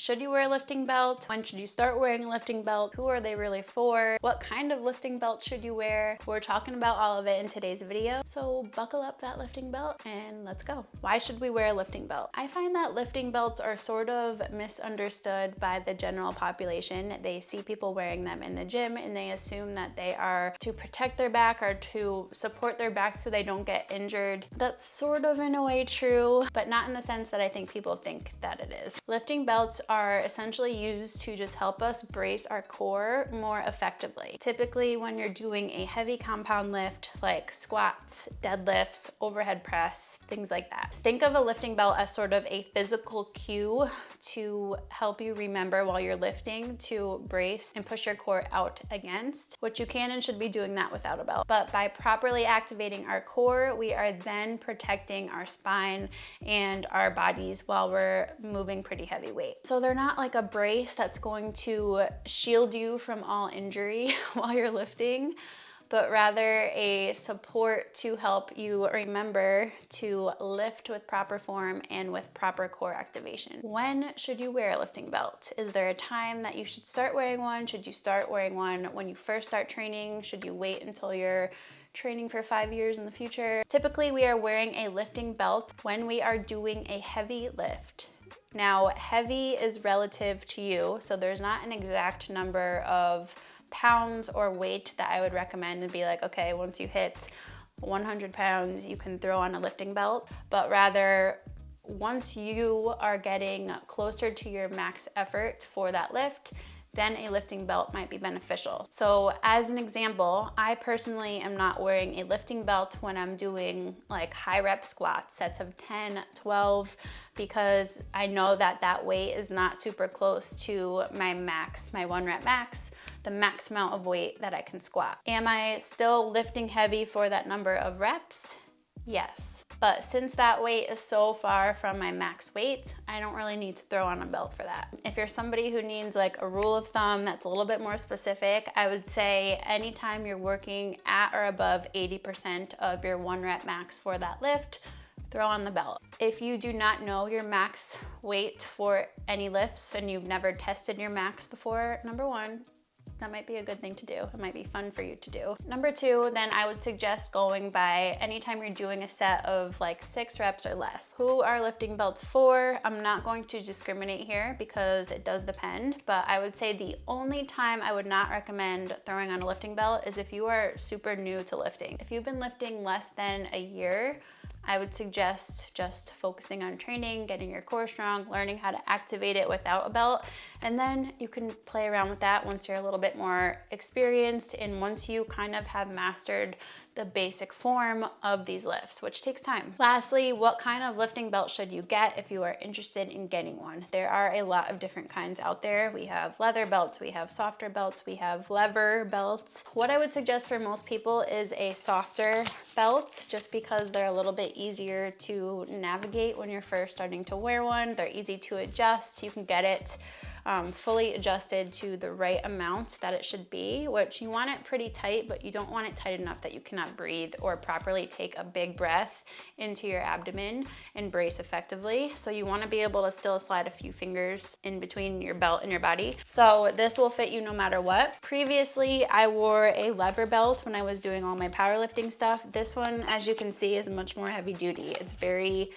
Should you wear a lifting belt? When should you start wearing a lifting belt? Who are they really for? What kind of lifting belt should you wear? We're talking about all of it in today's video. So buckle up that lifting belt and let's go. Why should we wear a lifting belt? I find that lifting belts are sort of misunderstood by the general population. They see people wearing them in the gym and they assume that they are to protect their back or to support their back so they don't get injured. That's sort of in a way true, but not in the sense that I think people think that it is. Lifting belts are essentially used to just help us brace our core more effectively. Typically when you're doing a heavy compound lift like squats, deadlifts, overhead press, things like that. Think of a lifting belt as sort of a physical cue to help you remember while you're lifting to brace and push your core out against, which you can and should be doing that without a belt. But by properly activating our core, we are then protecting our spine and our bodies while we're moving pretty heavy weight. So they're not like a brace that's going to shield you from all injury while you're lifting, but rather a support to help you remember to lift with proper form and with proper core activation. When should you wear a lifting belt? Is there a time that you should start wearing one? Should you start wearing one when you first start training? Should you wait until you're training for 5 years in the future? Typically, we are wearing a lifting belt when we are doing a heavy lift. Now, heavy is relative to you, so there's not an exact number of pounds or weight that I would recommend and be like, okay, once you hit 100 pounds, you can throw on a lifting belt, but rather once you are getting closer to your max effort for that lift, then a lifting belt might be beneficial. So as an example, I personally am not wearing a lifting belt when I'm doing like high rep squats, sets of 10, 12, because I know that that weight is not super close to my max, my 1 rep max, the max amount of weight that I can squat. Am I still lifting heavy for that number of reps? Yes, but since that weight is so far from my max weight, I don't really need to throw on a belt for that. If you're somebody who needs like a rule of thumb that's a little bit more specific, I would say anytime you're working at or above 80% of your 1 rep max for that lift, throw on the belt. If you do not know your max weight for any lifts and you've never tested your max before, number one, that might be a good thing to do. It might be fun for you to do. Number two, then I would suggest going by anytime you're doing a set of like 6 reps or less. Who are lifting belts for? I'm not going to discriminate here because it does depend, but I would say the only time I would not recommend throwing on a lifting belt is if you are super new to lifting. If you've been lifting less than a year, I would suggest just focusing on training, getting your core strong, learning how to activate it without a belt, and then you can play around with that once you're a little bit more experienced and once you kind of have mastered the basic form of these lifts, which takes time. Lastly, what kind of lifting belt should you get if you are interested in getting one? There are a lot of different kinds out there. We have leather belts, we have softer belts, we have lever belts. What I would suggest for most people is a softer belt, just because they're a little bit easier to navigate when you're first starting to wear one. They're easy to adjust. You can get it fully adjusted to the right amount that it should be, which you want it pretty tight, but you don't want it tight enough that you cannot breathe or properly take a big breath into your abdomen and brace effectively. So you want to be able to still slide a few fingers in between your belt and your body. So this will fit you no matter what. Previously, I wore a lever belt when I was doing all my powerlifting stuff. This one, as you can see, is much more heavy duty. It's very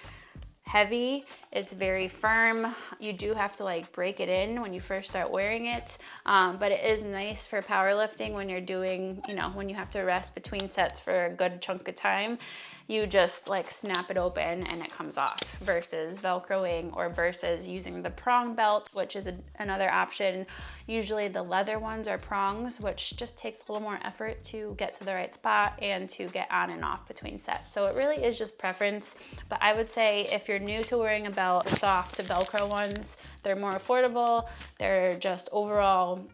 heavy, it's very firm. You do have to like break it in when you first start wearing it, but it is nice for powerlifting when you're doing, you know, when you have to rest between sets for a good chunk of time. You just like snap it open and it comes off, versus Velcroing or versus using the prong belt, which is another option. Usually the leather ones are prongs, which just takes a little more effort to get to the right spot and to get on and off between sets. So it really is just preference, but I would say if you're new to wearing a belt, the soft Velcro ones, they're more affordable. They're just overall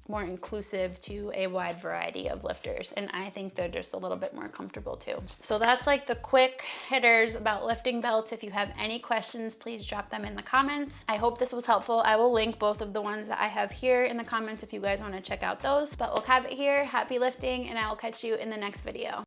more inclusive to a wide variety of lifters, and I think they're just a little bit more comfortable too. So that's like the quick hitters about lifting belts. If you have any questions, please drop them in the comments. I hope this was helpful. I will link both of the ones that I have here in the comments if you guys want to check out those, but we'll cap it here. Happy lifting, and I will catch you in the next video.